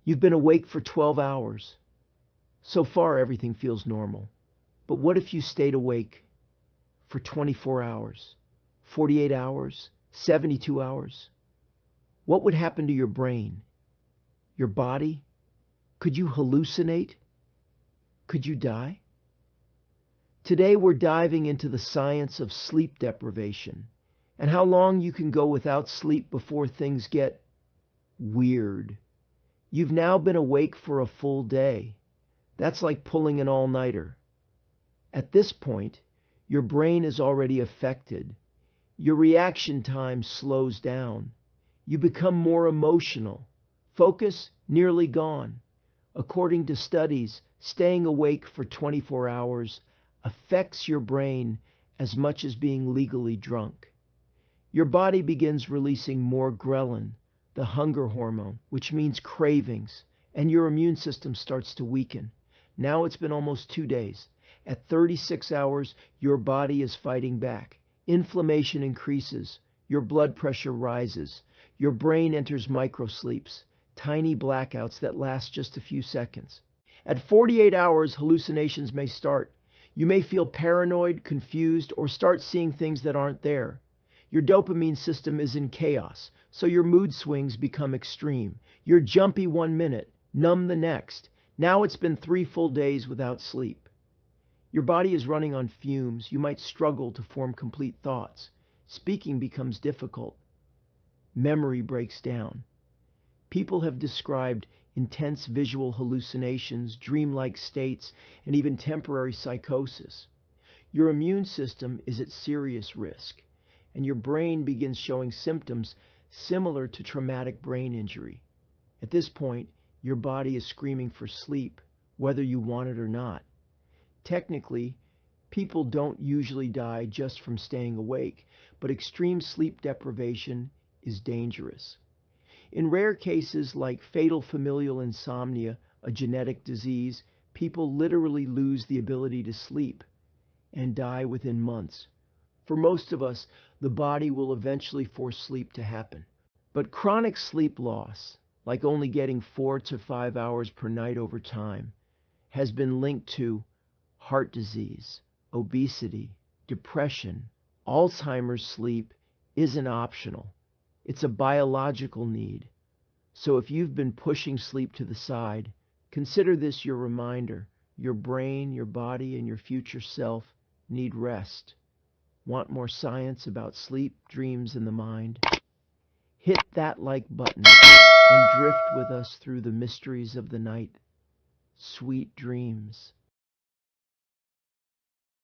You've been awake for 12 hours. So far, everything feels normal. But what if you stayed awake for 24 hours, 48 hours, 72 hours? What would happen to your brain, your body? Could you hallucinate? Could you die? Today, we're diving into the science of sleep deprivation and how long you can go without sleep before things get weird. You've now been awake for a full day. That's like pulling an all-nighter. At this point, your brain is already affected. Your reaction time slows down. You become more emotional. Focus nearly gone. According to studies, staying awake for 24 hours affects your brain as much as being legally drunk. Your body begins releasing more ghrelin, the hunger hormone, which means cravings, and your immune system starts to weaken. Now it's been almost 2 days. At 36 hours, your body is fighting back. Inflammation increases. Your blood pressure rises. Your brain enters microsleeps, tiny blackouts that last just a few seconds. At 48 hours, hallucinations may start. You may feel paranoid, confused, or start seeing things that aren't there. Your dopamine system is in chaos, so your mood swings become extreme. You're jumpy 1 minute, numb the next. Now it's been 3 full days without sleep. Your body is running on fumes. You might struggle to form complete thoughts. Speaking becomes difficult. Memory breaks down. People have described intense visual hallucinations, dreamlike states, and even temporary psychosis. Your immune system is at serious risk, and your brain begins showing symptoms similar to traumatic brain injury. At this point, your body is screaming for sleep, whether you want it or not. Technically, people don't usually die just from staying awake, but extreme sleep deprivation is dangerous. In rare cases like fatal familial insomnia, a genetic disease, people literally lose the ability to sleep and die within months. For most of us, the body will eventually force sleep to happen. But chronic sleep loss, like only getting 4 to 5 hours per night over time, has been linked to heart disease, obesity, depression. Alzheimer's sleep isn't optional. It's a biological need. So if you've been pushing sleep to the side, consider this your reminder. Your brain, your body, and your future self need rest. Want more science about sleep, dreams, and the mind? Hit that like button and drift with us through the mysteries of the night. Sweet dreams.